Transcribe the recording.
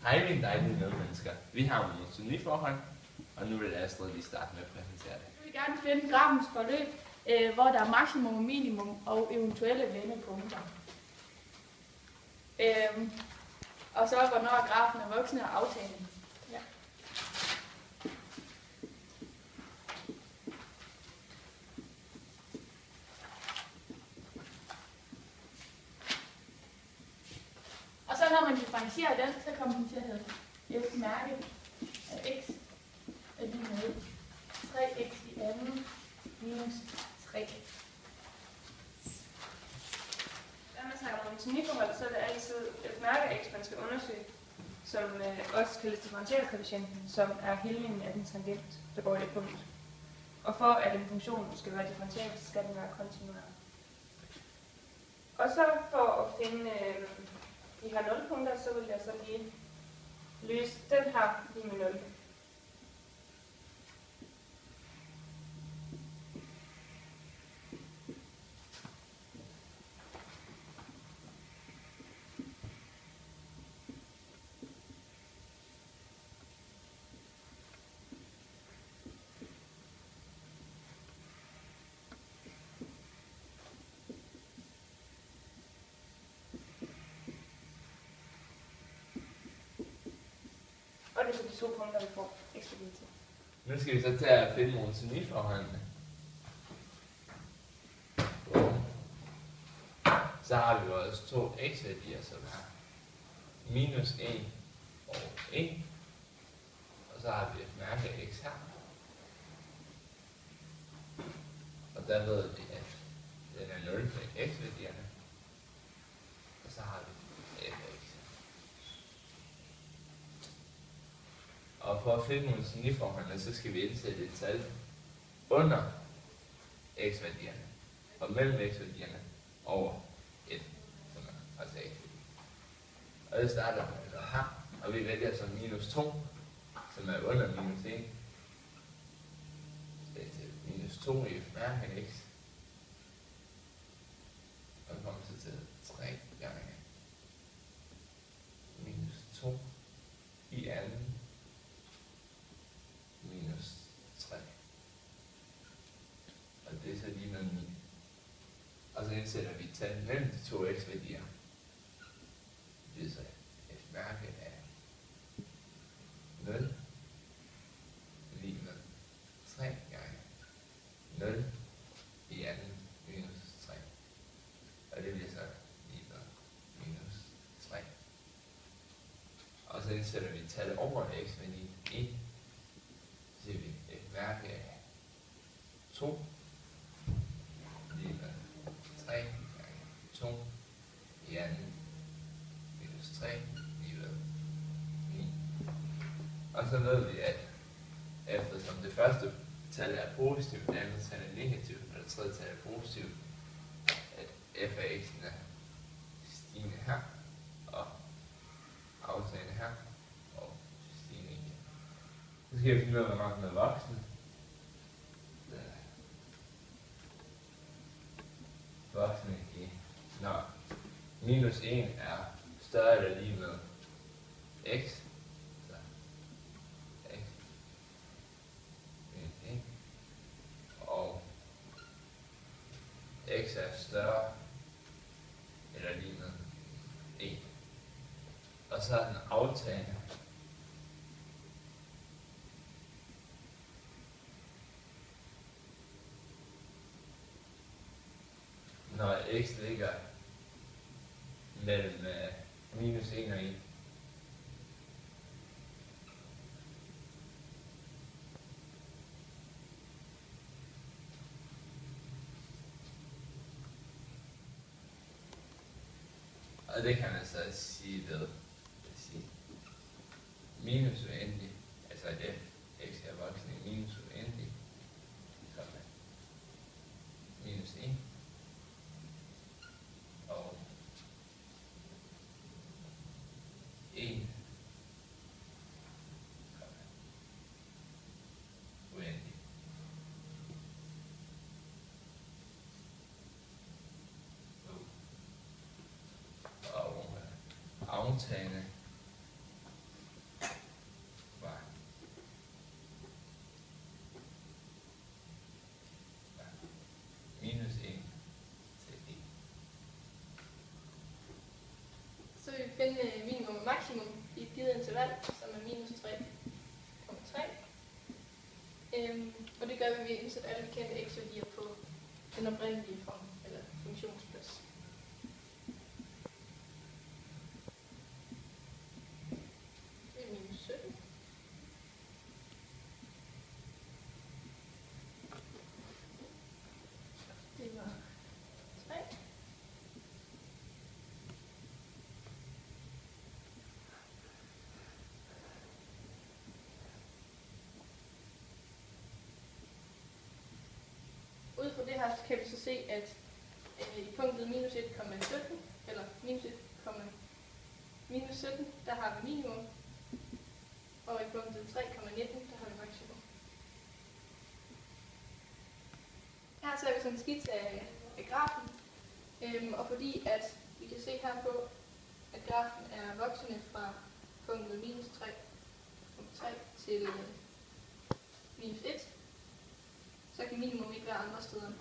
Hej mine dejlige medmennesker. Vi har monotoniforhold, og nu vil Astrid lige starte med at præsentere det. Vi vil gerne finde grafens forløb, hvor der er maksimum og minimum og eventuelle vendepunkter. Og så hvornår grafen er voksende og aftagende. Ja. Og så når man differentierer den, så kommer den til at hedde et mærke af x er lige med 3x i anden minus 3. Når man snakker om monotoniforhold, så er det altid et mærke af x, man skal undersøge, som også kaldes differentialkoefficienten, som er helmingen af den tangent, der går i det punkt. Og for at en funktion skal være differentiabel, så skal den være kontinuer. Og så for at finde de her nulpunkter, så vil jeg så lige løse den her lige med 0. Og det er så de 2 punkter, vi får ekstra lige til. Nu skal vi så til at finde monotoniforholdene. Så har vi vores 2 x-værdier, som er minus 1 og 1. Og så har vi et mærke af x her. Og der ved vi, at den er 0 med x-værdierne. Og så har vi f af x. Og for at finde monotoniforholdene, så skal vi indsætte et tal under x-værdierne og mellem x-værdierne over 1, som er altså x. Og det starter med her, og vi vælger så minus 2, som er under minus 1. Så det er til minus 2 i mærke af x. Og vi kommer så til 3 gange minus 2 i anden minus 3. Og det er så lige med 9. Og så indsætter vi tal mellem de 2 x-værdier. Det er så et mærke af 0 lige med 3 gange 0 i anden minus 3. Og det bliver så lige med minus 3. Og så indsætter vi tal over x-værdien 1. Så ser vi et mærke af 2 lige med 3 gange 2 i anden minus 3 lige ved 9. Og så ved vi, at eftersom det første tal er positivt, det andet tal er negativt, og det tredje tal er positivt, at f af x'en er stigende her, og aftagende her, og stigende igen. Så skal jeg finde ud af, hvornår den er voksen. Voksne i, når minus 1 er større eller lige med x, så x minus 1, og x er større eller lige med 1. Og så er den aftagende. Når x ligger mellem minus 1 og 1. Og det kan man så sige ved at sige minus uendelig, altså at f x er voksen i minus uendelig, minus 1. Og 1 uendelig. Og aftagende vi finde minimum og maksimum i et givet interval, som er minus 3,3. Og det gør vi ved at indsætte alle kendte x-værdier på den oprindelige form, eller funktionsplads. Det er minus 17. Det var 3. Ud fra det her kan vi så se, at i punktet minus 1,17, eller minus 17, der har vi minimum, og i punktet 3,19, der har vi maksimum. Her ser vi sådan en skitse af grafen, og fordi at vi kan se her på, at grafen er voksende fra punktet minus 3,3 til minus 1, så kan minimum ikke være andre steder end